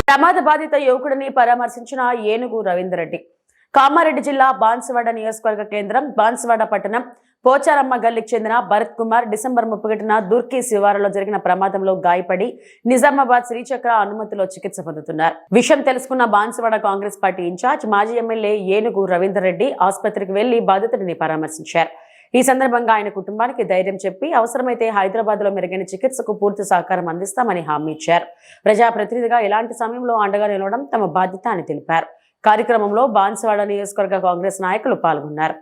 ప్రమాద బాధిత యువకుడిని పరామర్శించిన ఏనుగు రవీందర్ రెడ్డి. కామారెడ్డి జిల్లా బాన్సువాడ నియోజకవర్గ కేంద్రం బాన్సువాడ పట్టణం పోచారమ్మ గల్లీకి చెందిన భరత్ కుమార్ డిసెంబర్ 30న దుర్కి శివారులో జరిగిన ప్రమాదంలో గాయపడి నిజామాబాద్ శ్రీచక్ర అనుమతిలో చికిత్స పొందుతున్నారు. విషయం తెలుసుకున్న బాన్సువాడ కాంగ్రెస్ పార్టీ ఇన్ఛార్జ్ మాజీ ఎమ్మెల్యే ఏనుగు రవీందర్ రెడ్డి ఆసుపత్రికి వెళ్లి బాధితుడిని పరామర్శించారు. ఈ సందర్భంగా ఆయన కుటుంబానికి ధైర్యం చెప్పి అవసరమైతే హైదరాబాద్ లో మెరుగైన చికిత్సకు పూర్తి సహకారం అందిస్తామని హామీ ఇచ్చారు. ప్రజాప్రతినిధిగా ఎలాంటి సమయంలో అండగా నిలవడం తమ బాధ్యత అని తెలిపారు. కార్యక్రమంలో బాన్సువాడ నియోజకవర్గ కాంగ్రెస్ నాయకులు పాల్గొన్నారు.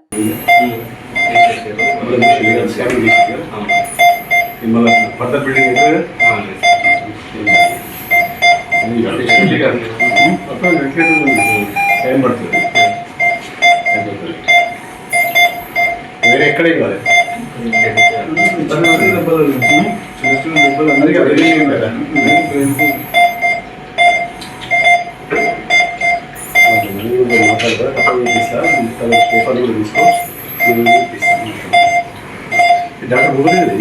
వేరే ఎక్కడ ఇవ్వాలి పేపర్ కూడా తీసుకో. డాక్టర్ పోలేదు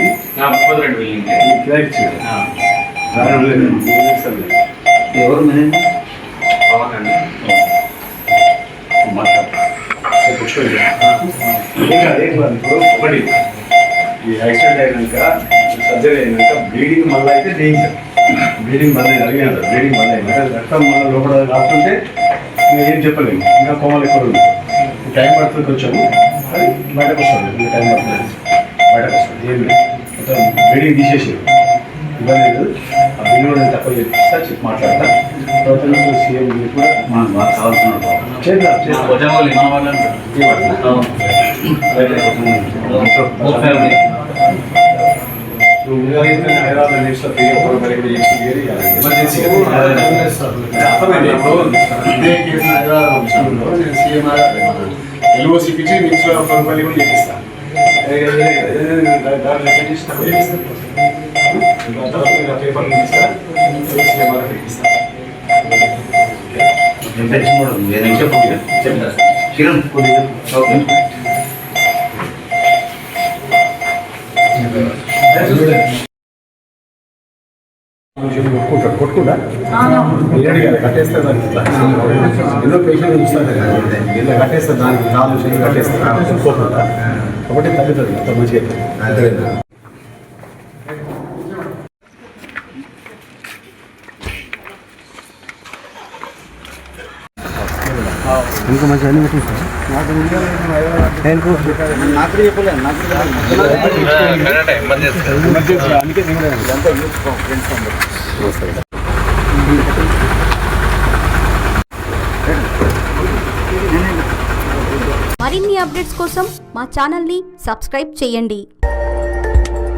ఎవరు ఒకటి ఈ యాక్సిడెంట్ అయినాక సర్జరీ అయినాక బ్లీడింగ్ మళ్ళీ అయితే డేంజర్. బ్లీడింగ్ మళ్ళీ అడిగాను బ్లీడింగ్ మళ్ళీ అయినాక రక్తం మళ్ళీ లోపల రాస్తుంటే మేము ఏం చెప్పలేము. ఇంకా కోమలు ఎక్కువ ఉంది. టైం పడుతుంది కొంచెము అది బయటకు వస్తుంది. టైం పడుతుంది బయటకు వస్తుంది. ఏం లేదు మొత్తం బ్లీడింగ్ తీసేసి ఇబ్బంది లేదు. ఆ బిల్లు కూడా నేను తక్కువ చెప్పిస్తా చెప్పి మాట్లాడతా. తర్వాత సీఎం కూడా మనకు బాగా కావాల్సిన హైదరాబాద్ ఎమర్జెన్సీ ఎల్ఓసి పిచ్చి నిమిషంలో 1 రూపాయలు కూడా చేపిస్తాను. పేపర్లు తీస్తాను కొట్టుకుంటా కట్టేస్తే దానికి ఎన్నో పేషెంట్ చూస్తాను ఇలా కట్టేస్తా దానికి 4 విషయాలు కట్టేస్తా కొట్టుకుంటా కాబట్టి తగ్గుతుంది అంత మంచిగా. ఇంకా మంచి అన్ని మరిన్ని అప్డేట్స్ కోసం మా ఛానల్ని సబ్స్క్రైబ్ చేయండి.